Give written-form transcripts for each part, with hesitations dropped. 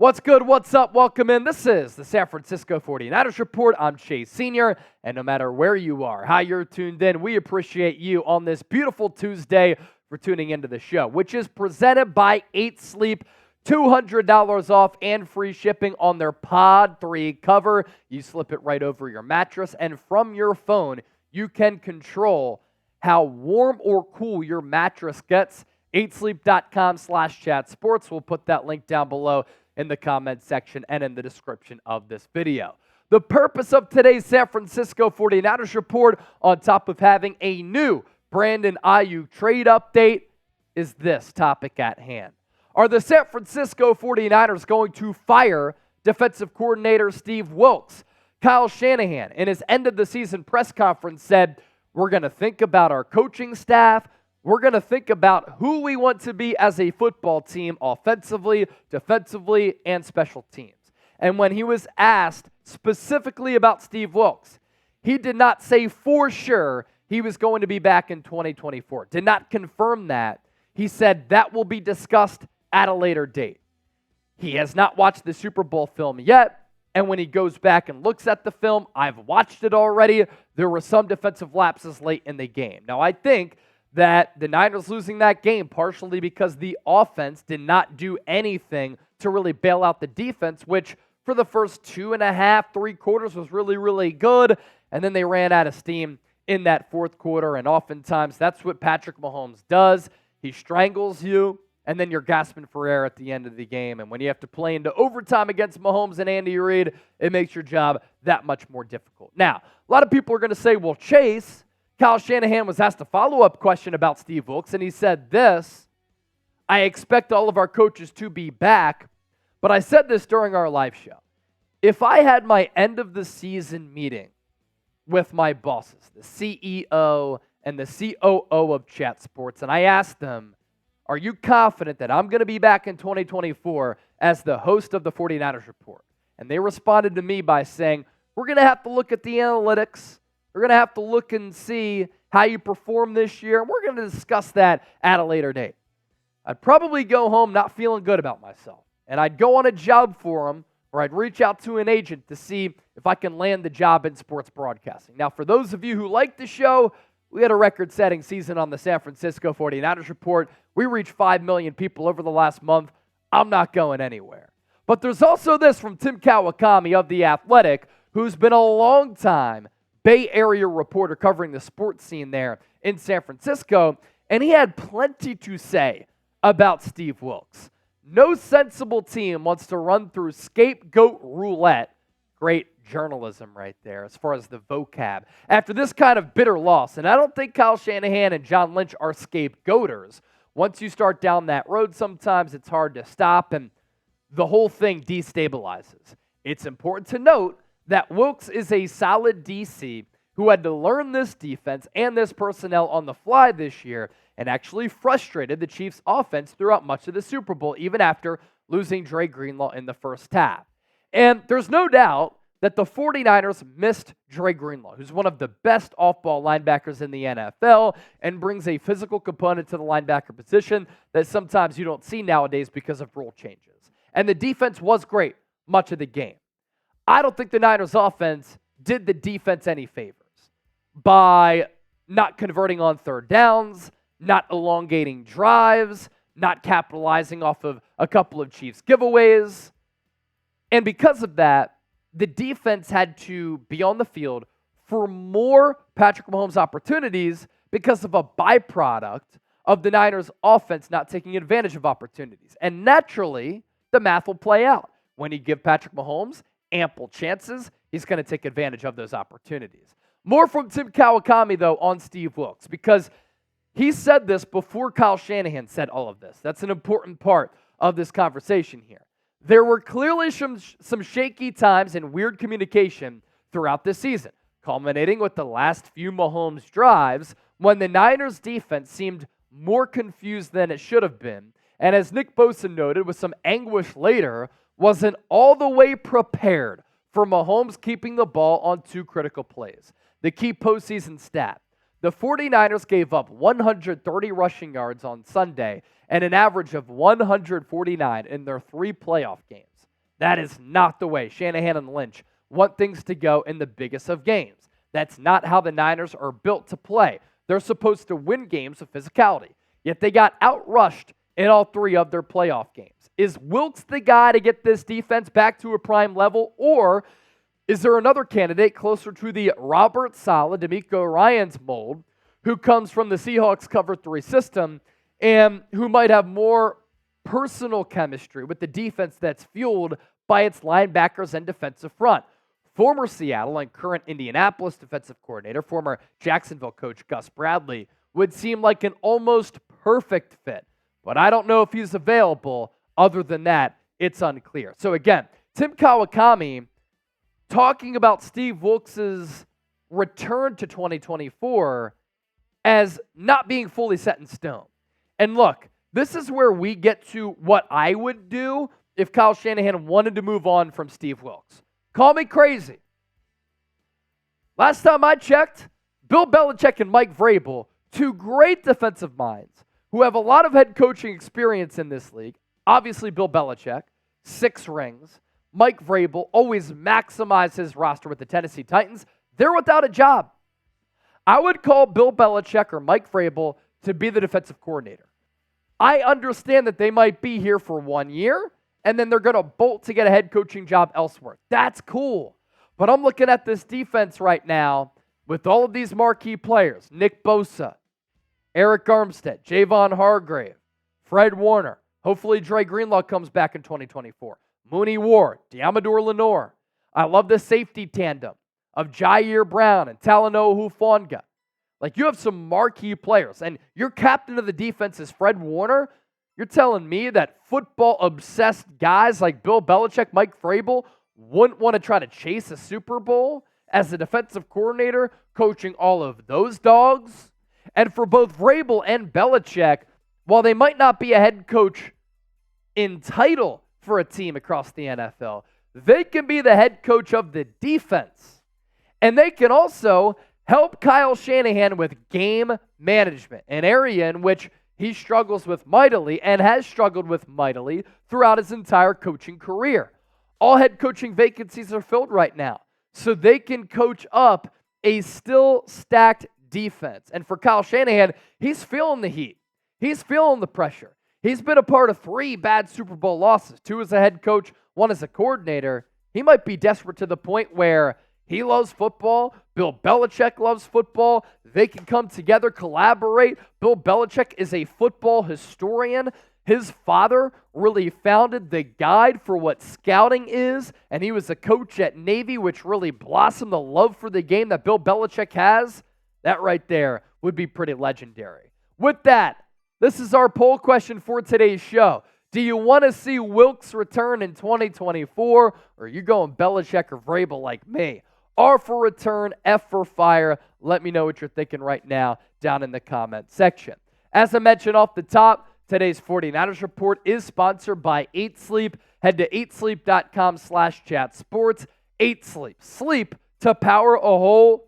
What's good? What's up? Welcome in. This is the San Francisco 49ers Report. I'm Chase Sr., and no matter where you are, how you're tuned in, we appreciate you on this beautiful Tuesday for tuning into the show, which is presented by 8 Sleep. $200 off and free shipping on their Pod 3 cover. You slip it right over your mattress, and from your phone, you can control how warm or cool your mattress gets. 8sleep.com/chatsports. We'll put that link down below in the comment section and in the description of this video. The purpose of today's San Francisco 49ers Report, on top of having a new Brandon Aiyuk trade update, is this topic at hand. Are the San Francisco 49ers going to fire defensive coordinator Steve Wilks? Kyle Shanahan, in his end-of-the-season press conference, said, we're going to think about our coaching staff. We're going to think about who we want to be as a football team offensively, defensively, and special teams. And when he was asked specifically about Steve Wilks, he did not say for sure he was going to be back in 2024. Did not confirm that. He said that will be discussed at a later date. He has not watched the Super Bowl film yet, and when he goes back and looks at the film, I've watched it already, there were some defensive lapses late in the game. Now, I think that the Niners losing that game partially because the offense did not do anything to really bail out the defense, which for the first 2.5, 3 quarters was really, really good, and then they ran out of steam in that fourth quarter, and oftentimes that's what Patrick Mahomes does. He strangles you, and then you're gasping for air at the end of the game. And when you have to play into overtime against Mahomes and Andy Reid, it makes your job that much more difficult. Now, a lot of people are going to say, well, Chase, Kyle Shanahan was asked a follow-up question about Steve Wilks, and he said this, I expect all of our coaches to be back, but I said this during our live show. If I had my end-of-the-season meeting with my bosses, the CEO and the COO of Chat Sports, and I asked them, are you confident that I'm going to be back in 2024 as the host of the 49ers Report? And they responded to me by saying, we're going to have to look at the analytics. We're going to have to look and see how you perform this year, and we're going to discuss that at a later date. I'd probably go home not feeling good about myself, and I'd go on a job forum, or I'd reach out to an agent to see if I can land the job in sports broadcasting. Now, for those of you who like the show, we had a record-setting season on the San Francisco 49ers Report. We reached 5 million people over the last month. I'm not going anywhere. But there's also this from Tim Kawakami of The Athletic, who's been a long time Bay Area reporter covering the sports scene there in San Francisco, and he had plenty to say about Steve Wilks. No sensible team wants to run through scapegoat roulette. Great journalism right there as far as the vocab. After this kind of bitter loss, and I don't think Kyle Shanahan and John Lynch are scapegoaters. Once you start down that road, sometimes it's hard to stop, and the whole thing destabilizes. It's important to note that Wilks is a solid DC who had to learn this defense and this personnel on the fly this year and actually frustrated the Chiefs' offense throughout much of the Super Bowl, even after losing Dre Greenlaw in the first half. And there's no doubt that the 49ers missed Dre Greenlaw, who's one of the best off-ball linebackers in the NFL and brings a physical component to the linebacker position that sometimes you don't see nowadays because of rule changes. And the defense was great much of the game. I don't think the Niners offense did the defense any favors by not converting on third downs, not elongating drives, not capitalizing off of a couple of Chiefs giveaways. And because of that, the defense had to be on the field for more Patrick Mahomes opportunities because of a byproduct of the Niners offense not taking advantage of opportunities. And naturally, the math will play out. When you give Patrick Mahomes ample chances, he's going to take advantage of those opportunities. More from Tim Kawakami, though, on Steve Wilks, because he said this before Kyle Shanahan said all of this. That's an important part of this conversation here. There were clearly some shaky times and weird communication throughout this season, culminating with the last few Mahomes drives when the Niners defense seemed more confused than it should have been, and as Nick Bosa noted with some anguish later, wasn't all the way prepared for Mahomes keeping the ball on 2 critical plays. The key postseason stat, the 49ers gave up 130 rushing yards on Sunday and an average of 149 in their 3 playoff games. That is not the way Shanahan and Lynch want things to go in the biggest of games. That's not how the Niners are built to play. They're supposed to win games with physicality, yet they got outrushed in all 3 of their playoff games. Is Wilks the guy to get this defense back to a prime level, or is there another candidate closer to the Robert Saleh, DeMeco Ryans mold, who comes from the Seahawks cover 3 system and who might have more personal chemistry with the defense that's fueled by its linebackers and defensive front? Former Seattle and current Indianapolis defensive coordinator, former Jacksonville coach Gus Bradley, would seem like an almost perfect fit. But I don't know if he's available. Other than that, it's unclear. So again, Tim Kawakami talking about Steve Wilks' return to 2024 as not being fully set in stone. And look, this is where we get to what I would do if Kyle Shanahan wanted to move on from Steve Wilks. Call me crazy. Last time I checked, Bill Belichick and Mike Vrabel, 2 great defensive minds who have a lot of head coaching experience in this league. Obviously, Bill Belichick, 6 rings. Mike Vrabel always maximized his roster with the Tennessee Titans. They're without a job. I would call Bill Belichick or Mike Vrabel to be the defensive coordinator. I understand that they might be here for 1 year, and then they're going to bolt to get a head coaching job elsewhere. That's cool. But I'm looking at this defense right now with all of these marquee players, Nick Bosa, Eric Armstead, Javon Hargrave, Fred Warner. Hopefully Dre Greenlaw comes back in 2024. Mooney Ward, Diamador Lenore. I love the safety tandem of Jair Brown and Talanoa Hufanga. Like, you have some marquee players, and your captain of the defense is Fred Warner. You're telling me that football-obsessed guys like Bill Belichick, Mike Vrabel wouldn't want to try to chase a Super Bowl as a defensive coordinator, coaching all of those dogs? And for both Vrabel and Belichick, while they might not be a head coach in title for a team across the NFL, they can be the head coach of the defense. And they can also help Kyle Shanahan with game management, an area in which he struggles with mightily and has struggled with mightily throughout his entire coaching career. All head coaching vacancies are filled right now, so they can coach up a still stacked defense. And for Kyle Shanahan, he's feeling the heat. He's feeling the pressure. He's been a part of 3 bad Super Bowl losses, 2 as a head coach, 1 as a coordinator. He might be desperate to the point where he loves football. Bill Belichick loves football. They can come together, collaborate. Bill Belichick is a football historian. His father really founded the guide for what scouting is, and he was a coach at Navy, which really blossomed the love for the game that Bill Belichick has. That right there would be pretty legendary. With that, this is our poll question for today's show. Do you want to see Wilks return in 2024, or are you going Belichick or Vrabel like me? R for return, F for fire. Let me know what you're thinking right now down in the comment section. As I mentioned off the top, today's 49ers Report is sponsored by 8 Sleep. Head to 8sleep.com/chatsports. 8 Sleep. Sleep to power a whole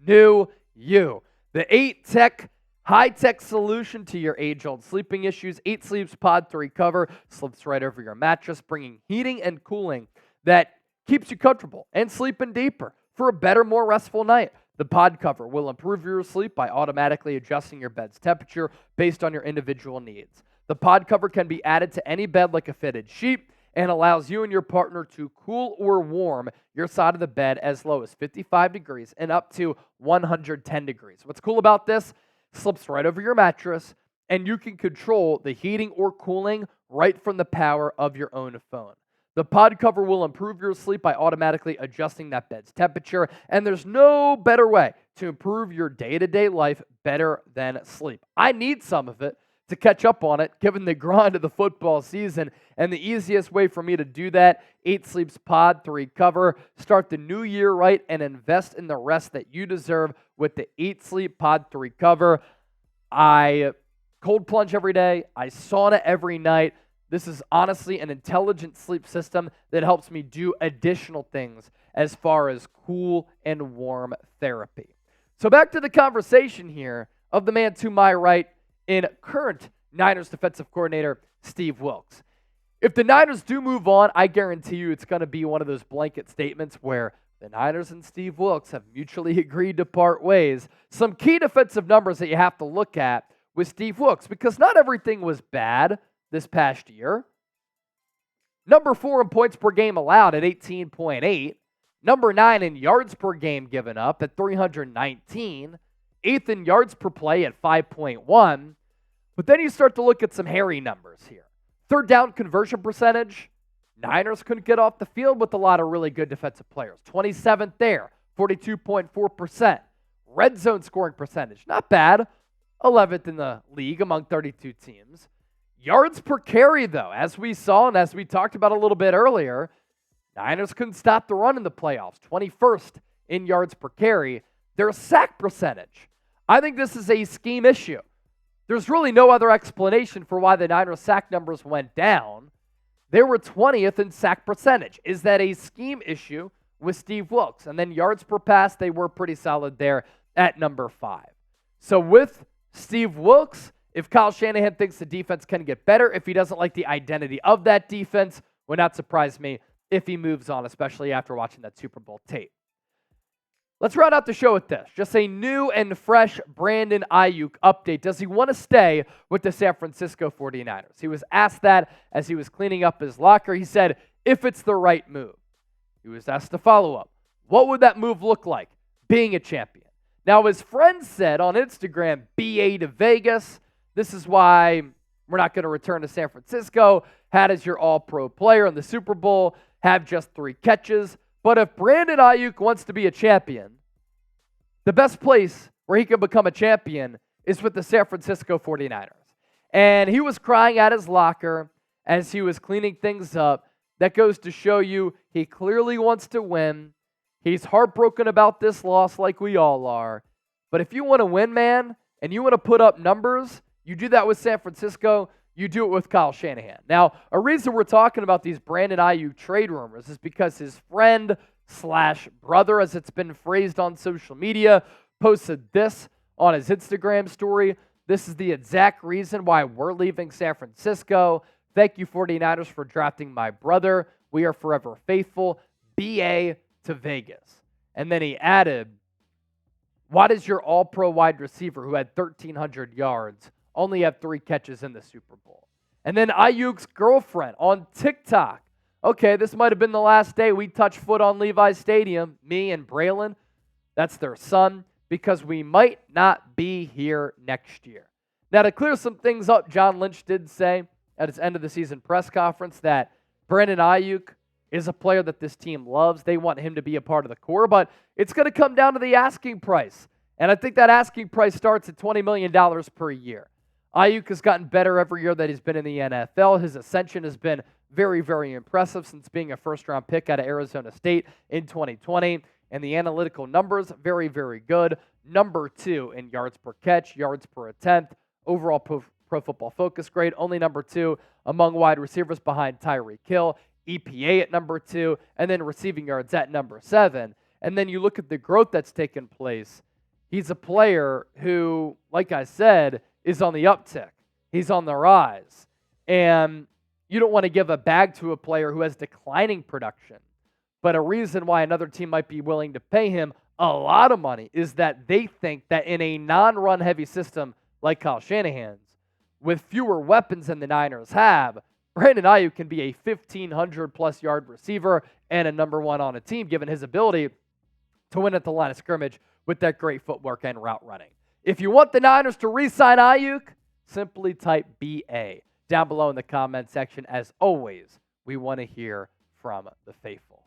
new you. The 8 Tech high-tech solution to your age-old sleeping issues. 8 Sleep's Pod 3 cover slips right over your mattress, bringing heating and cooling that keeps you comfortable and sleeping deeper for a better, more restful night. The pod cover will improve your sleep by automatically adjusting your bed's temperature based on your individual needs. The pod cover can be added to any bed like a fitted sheet and allows you and your partner to cool or warm your side of the bed as low as 55 degrees and up to 110 degrees. What's cool about this? Slips right over your mattress, and you can control the heating or cooling right from the power of your own phone. The pod cover will improve your sleep by automatically adjusting that bed's temperature, and there's no better way to improve your day-to-day life better than sleep. I need some of it to catch up on it, given the grind of the football season, and the easiest way for me to do that, 8 Sleep's Pod 3 cover. Start the new year right and invest in the rest that you deserve with the 8 Sleep Pod 3 cover. I cold plunge every day. I sauna every night. This is honestly an intelligent sleep system that helps me do additional things as far as cool and warm therapy. So back to the conversation here of the man to my right in current Niners defensive coordinator Steve Wilks. If the Niners do move on, I guarantee you it's going to be one of those blanket statements where the Niners and Steve Wilks have mutually agreed to part ways. Some key defensive numbers that you have to look at with Steve Wilks, because not everything was bad this past year. Number 4 in points per game allowed at 18.8. Number 9 in yards per game given up at 319. 8th in yards per play at 5.1. But then you start to look at some hairy numbers here. Third down conversion percentage. Niners couldn't get off the field with a lot of really good defensive players. 27th there, 42.4%. Red zone scoring percentage, not bad. 11th in the league among 32 teams. Yards per carry, though, as we saw and as we talked about a little bit earlier, Niners couldn't stop the run in the playoffs. 21st in yards per carry. Their sack percentage. I think this is a scheme issue. There's really no other explanation for why the Niners sack numbers went down. They were 20th in sack percentage. Is that a scheme issue with Steve Wilks? And then yards per pass, they were pretty solid there at number 5. So with Steve Wilks, if Kyle Shanahan thinks the defense can get better, if he doesn't like the identity of that defense, would not surprise me if he moves on, especially after watching that Super Bowl tape. Let's round out the show with this. Just a new and fresh Brandon Aiyuk update. Does he want to stay with the San Francisco 49ers? He was asked that as he was cleaning up his locker. He said, if it's the right move. He was asked to follow up. What would that move look like? Being a champion. Now, his friend said on Instagram, BA to Vegas. This is why we're not going to return to San Francisco. Had as your all-pro player in the Super Bowl. Have just 3 catches. But if Brandon Aiyuk wants to be a champion, the best place where he can become a champion is with the San Francisco 49ers. And he was crying at his locker as he was cleaning things up. That goes to show you he clearly wants to win. He's heartbroken about this loss like we all are. But if you want to win, man, and you want to put up numbers, you do that with San Francisco. You do it with Kyle Shanahan. Now, a reason we're talking about these Brandon Aiyuk trade rumors is because his friend / brother, as it's been phrased on social media, posted this on his Instagram story. This is the exact reason why we're leaving San Francisco. Thank you, 49ers, for drafting my brother. We are forever faithful. BA to Vegas. And then he added, why does your all-pro wide receiver who had 1,300 yards only have 3 catches in the Super Bowl? And then Aiyuk's girlfriend on TikTok. Okay, this might have been the last day we touch foot on Levi's Stadium, me and Braylon. That's their son, because we might not be here next year. Now, to clear some things up, John Lynch did say at his end of the season press conference that Brandon Aiyuk is a player that this team loves. They want him to be a part of the core, but it's going to come down to the asking price. And I think that asking price starts at $20 million per year. Aiyuk has gotten better every year that he's been in the NFL. His ascension has been very, very impressive since being a first-round pick out of Arizona State in 2020. And the analytical numbers, very, very good. Number 2 in yards per catch, yards per attempt, overall Pro Football Focus grade, only number 2 among wide receivers behind Tyreek Hill. EPA at number 2, and then receiving yards at number 7. And then you look at the growth that's taken place. He's a player who, like I said, is on the uptick. He's on the rise. And you don't want to give a bag to a player who has declining production. But a reason why another team might be willing to pay him a lot of money is that they think that in a non-run heavy system like Kyle Shanahan's, with fewer weapons than the Niners have, Brandon Aiyuk can be a 1,500-plus yard receiver and a number 1 on a team, given his ability to win at the line of scrimmage with that great footwork and route running. If you want the Niners to re-sign Aiyuk, simply type BA down below in the comment section. As always, we want to hear from the faithful.